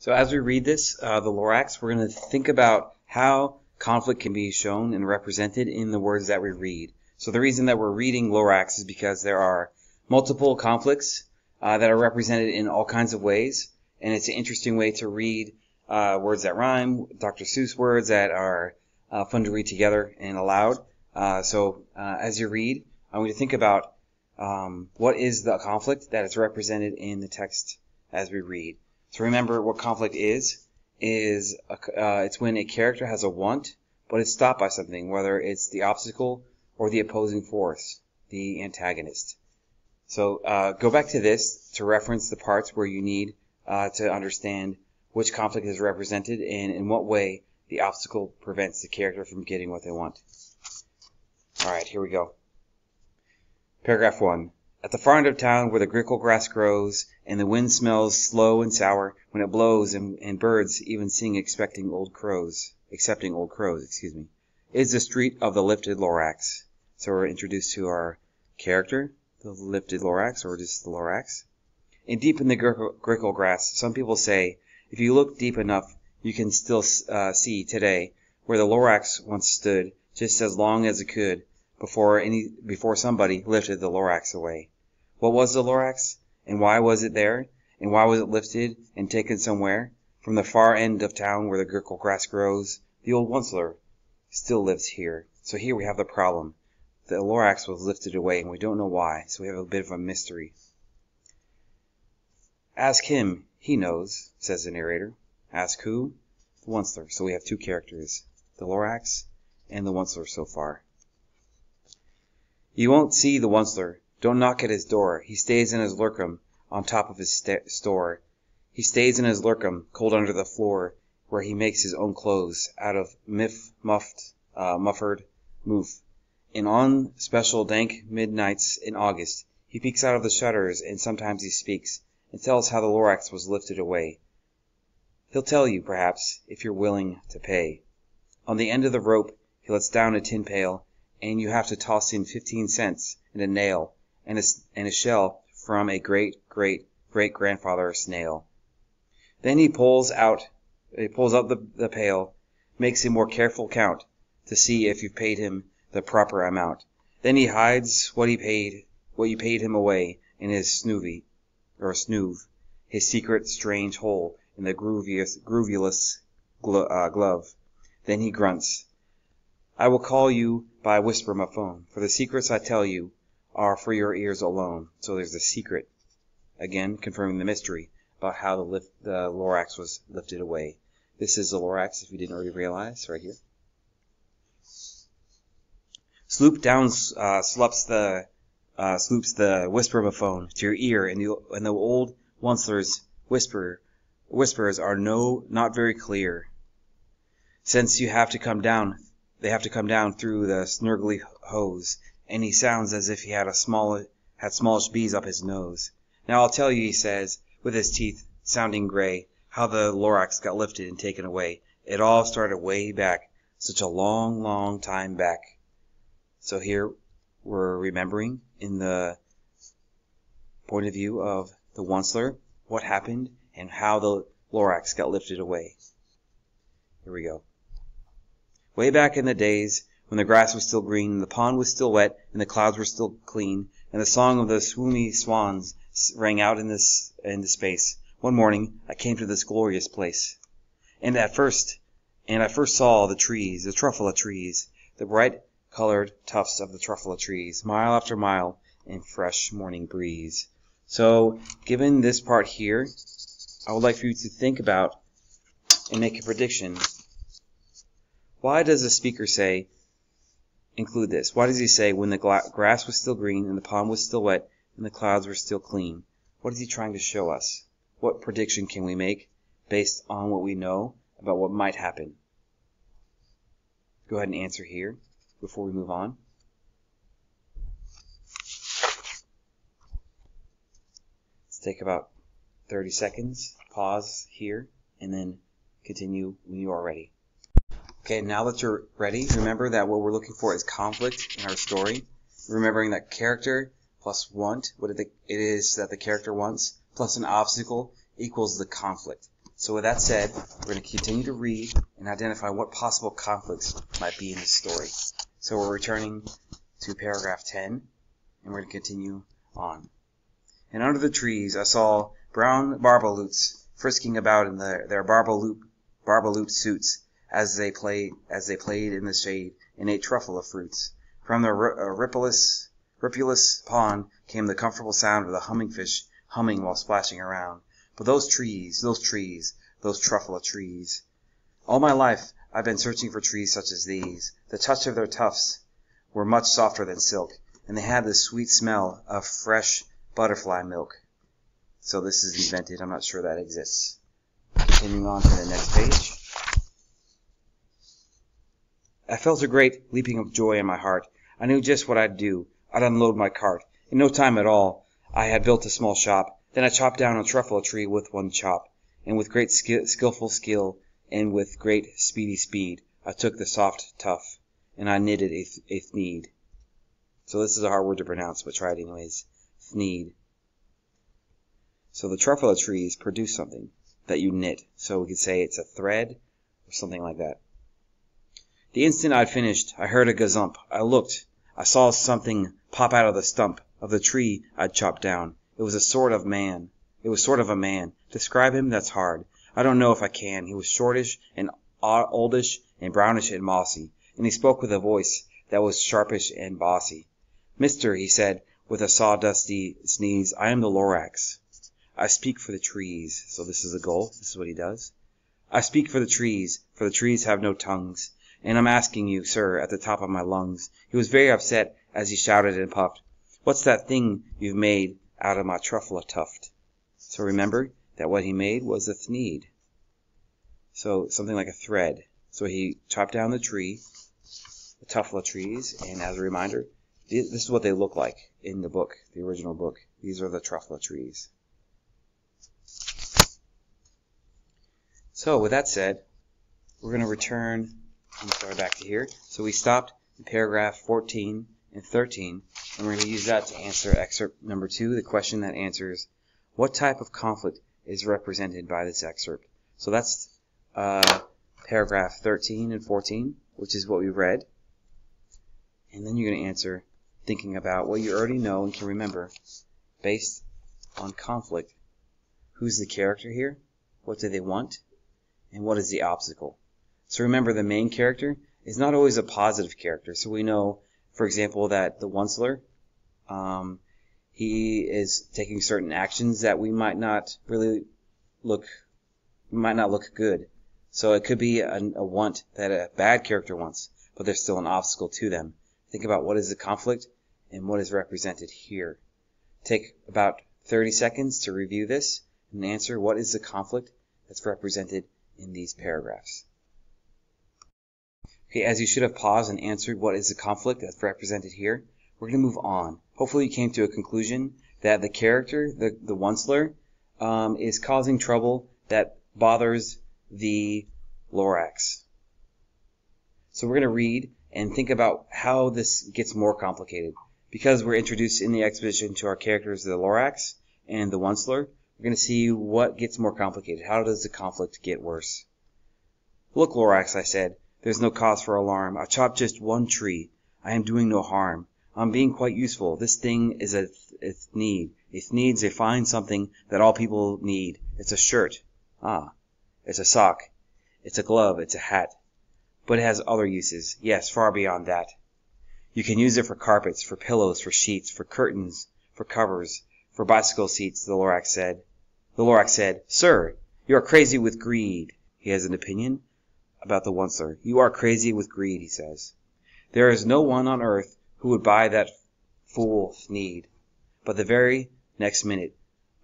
So as we read this, the Lorax, we're going to think about how conflict can be shown and represented in the words that we read. So the reason that we're reading Lorax is because there are multiple conflicts that are represented in all kinds of ways, and it's an interesting way to read words that rhyme, Dr. Seuss words that are fun to read together and aloud. So as you read, I want you to think about what is the conflict that is represented in the text as we read. So remember what conflict is it's when a character has a want, but it's stopped by something, whether it's the obstacle or the opposing force, the antagonist. So go back to this to reference the parts where you need to understand which conflict is represented and in what way the obstacle prevents the character from getting what they want. Alright, here we go. Paragraph 1. At the far end of town where the grickle grass grows and the wind smells slow and sour when it blows and birds even sing accepting old crows, is the street of the lifted Lorax. So we're introduced to our character, the lifted Lorax, or just the Lorax. And deep in the grickle grass, some people say, if you look deep enough, you can still see today where the Lorax once stood, just as long as it could, before somebody lifted the Lorax away. What was the Lorax? And why was it there? And why was it lifted and taken somewhere? From the far end of town where the grickle grass grows, the old Onceler still lives here. So here we have the problem. The Lorax was lifted away and we don't know why, so we have a bit of a mystery. Ask him, he knows, says the narrator. Ask who? The Onceler. So we have two characters, the Lorax and the Onceler so far. You won't see the Onceler. Don't knock at his door. He stays in his lurkum on top of his store. He stays in his lurkum, cold under the floor, where he makes his own clothes out of muffered moof. And on special dank midnights in August, he peeks out of the shutters and sometimes he speaks and tells how the Lorax was lifted away. He'll tell you, perhaps, if you're willing to pay. On the end of the rope, he lets down a tin pail, and you have to toss in 15 cents and a nail and a shell from a great-great-great-grandfather snail. Then he pulls up the pail, makes a more careful count to see if you've paid him the proper amount. Then he hides what you paid him away in his snoove, his secret strange hole in the groovyless glove. Then he grunts, I will call you by whisper-ma-phone, for the secrets I tell you are for your ears alone. So there's the secret, again confirming the mystery about how the Lorax was lifted away. This is the Lorax, if you didn't already realize, right here. Sloop down sloops the whisper-ma-phone to your ear, and the old Onceler's whispers are not very clear, since they have to come down through the snurgly hose, and he sounds as if he had smallish bees up his nose. Now I'll tell you, he says, with his teeth sounding gray, how the Lorax got lifted and taken away. It all started way back, such a long, long time back. So here we're remembering, in the point of view of the Onceler, what happened and how the Lorax got lifted away. Here we go. Way back in the days when the grass was still green, and the pond was still wet, and the clouds were still clean, and the song of the swoony swans rang out into space. One morning I came to this glorious place, and I first saw the trees, the truffula trees, the bright-colored tufts of the truffula trees, mile after mile in fresh morning breeze. So, given this part here, I would like for you to think about and make a prediction. Why does the speaker include this? Why does he say, when the grass was still green and the pond was still wet and the clouds were still clean? What is he trying to show us? What prediction can we make based on what we know about what might happen? Go ahead and answer here before we move on. Let's take about 30 seconds, pause here, and then continue when you are ready. Okay, now that you're ready, remember that what we're looking for is conflict in our story. Remembering that character plus want, what it is that the character wants, plus an obstacle equals the conflict. So with that said, we're going to continue to read and identify what possible conflicts might be in this story. So we're returning to paragraph 10, and we're going to continue on. And under the trees I saw brown barbaloots frisking about in their barbaloot suits as they played in the shade and ate truffle of fruits. From the rippleless pond came the comfortable sound of the humming fish humming while splashing around. But those truffle trees. All my life I've been searching for trees such as these. The touch of their tufts were much softer than silk, and they had the sweet smell of fresh butterfly milk. So this is invented. I'm not sure that exists. Continuing on to the next page. I felt a great leaping of joy in my heart. I knew just what I'd do. I'd unload my cart. In no time at all, I had built a small shop. Then I chopped down a truffle tree with one chop, and with great skillful skill, and with great speedy speed, I took the soft tuft, and I knitted a thneed. So this is a hard word to pronounce, but try it anyways. Thneed. So the truffle trees produce something that you knit. So we could say it's a thread or something like that. The instant I'd finished, I heard a gazump. I looked. I saw something pop out of the stump of the tree I'd chopped down. It was sort of a man. Describe him? That's hard. I don't know if I can. He was shortish and oldish and brownish and mossy, and he spoke with a voice that was sharpish and bossy. Mister, he said, with a sawdusty sneeze, I am the Lorax. I speak for the trees. So this is a goal. This is what he does. I speak for the trees have no tongues. And I'm asking you, sir, at the top of my lungs. He was very upset as he shouted and puffed. What's that thing you've made out of my truffle tuft? So remember that what he made was a thneed. So something like a thread. So he chopped down the tree, the tuffle trees, and as a reminder, this is what they look like in the book, the original book. These are the truffle trees. So with that said, we're going to return back to here. So we stopped in paragraph 14 and 13, and we're going to use that to answer excerpt number 2, the question that answers, what type of conflict is represented by this excerpt? So that's paragraph 13 and 14, which is what we read. And then you're going to answer thinking about what you already know and can remember based on conflict. Who's the character here? What do they want? And what is the obstacle? So remember, the main character is not always a positive character. So we know, for example, that the Onceler, he is taking certain actions that we might not look good. So it could be a want that a bad character wants, but there's still an obstacle to them. Think about what is the conflict and what is represented here. Take about 30 seconds to review this and answer what is the conflict that's represented in these paragraphs. Okay, as you should have paused and answered what is the conflict that's represented here, we're going to move on. Hopefully you came to a conclusion that the character, the Onceler, is causing trouble that bothers the Lorax. So we're going to read and think about how this gets more complicated. Because we're introduced in the exposition to our characters, the Lorax and the Onceler, we're going to see what gets more complicated. How does the conflict get worse? Look, Lorax, I said, there's no cause for alarm. I chopped just one tree. I am doing no harm. I'm being quite useful. This thing is a thneed. A thneed's a fine something that all people need. It's a shirt. It's a sock. It's a glove. It's a hat. But it has other uses. Yes, far beyond that. You can use it for carpets, for pillows, for sheets, for curtains, for covers, for bicycle seats, the Lorax said. The Lorax said, Sir, you are crazy with greed. He has an opinion about the Onceler. You are crazy with greed, he says. There is no one on earth who would buy that fool thneed. But the very next minute,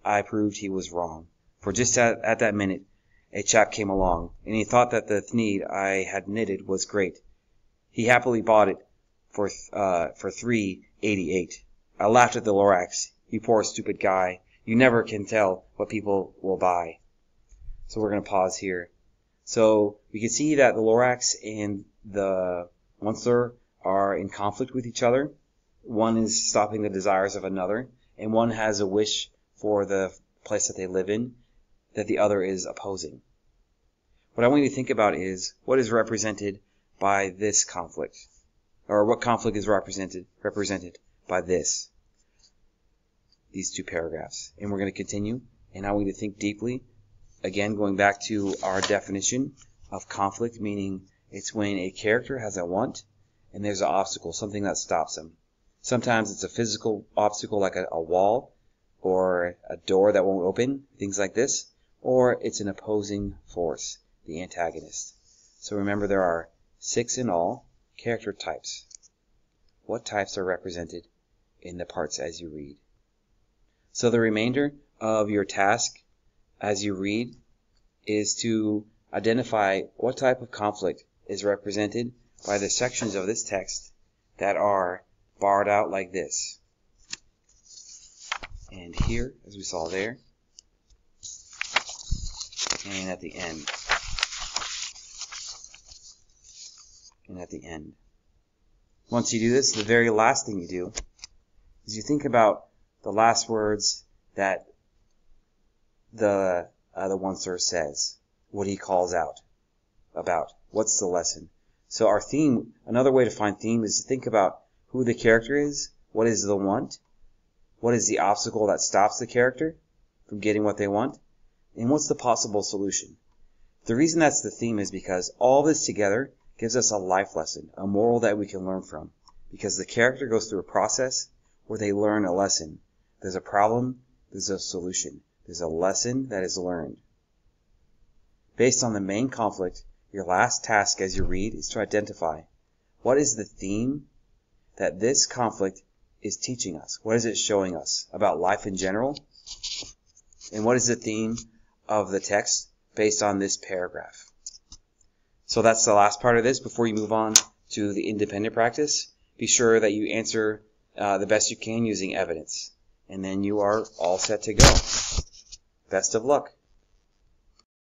I proved he was wrong. For just at that minute, a chap came along, and he thought that the thneed I had knitted was great. He happily bought it for $3.88. I laughed at the Lorax. You poor stupid guy. You never can tell what people will buy. So we're going to pause here. So we can see that the Lorax and the Onceler are in conflict with each other. One is stopping the desires of another, and one has a wish for the place that they live in that the other is opposing. What I want you to think about is what is represented by this conflict, or what conflict is represented by these two paragraphs. And we're going to continue, and I want you to think deeply, again going back to our definition of conflict, meaning it's when a character has a want and there's an obstacle, something that stops them. Sometimes it's a physical obstacle like a wall or a door that won't open, things like this, or it's an opposing force, the antagonist. So remember, there are 6 in all character types. What types are represented in the parts as you read? So the remainder of your task as you read is to identify what type of conflict is represented by the sections of this text that are barred out like this. And here, as we saw there, and at the end. And at the end. Once you do this, the very last thing you do is you think about the last words that the one source says, what he calls out about. What's the lesson? So our theme, another way to find theme is to think about who the character is, what is the want, what is the obstacle that stops the character from getting what they want, and what's the possible solution. The reason that's the theme is because all this together gives us a life lesson, a moral that we can learn from. Because the character goes through a process where they learn a lesson. There's a problem, there's a solution. There's a lesson that is learned. Based on the main conflict, your last task as you read is to identify what is the theme that this conflict is teaching us. What is it showing us about life in general? And what is the theme of the text based on this paragraph? So that's the last part of this. Before you move on to the independent practice, be sure that you answer the best you can using evidence. And then you are all set to go. Best of luck.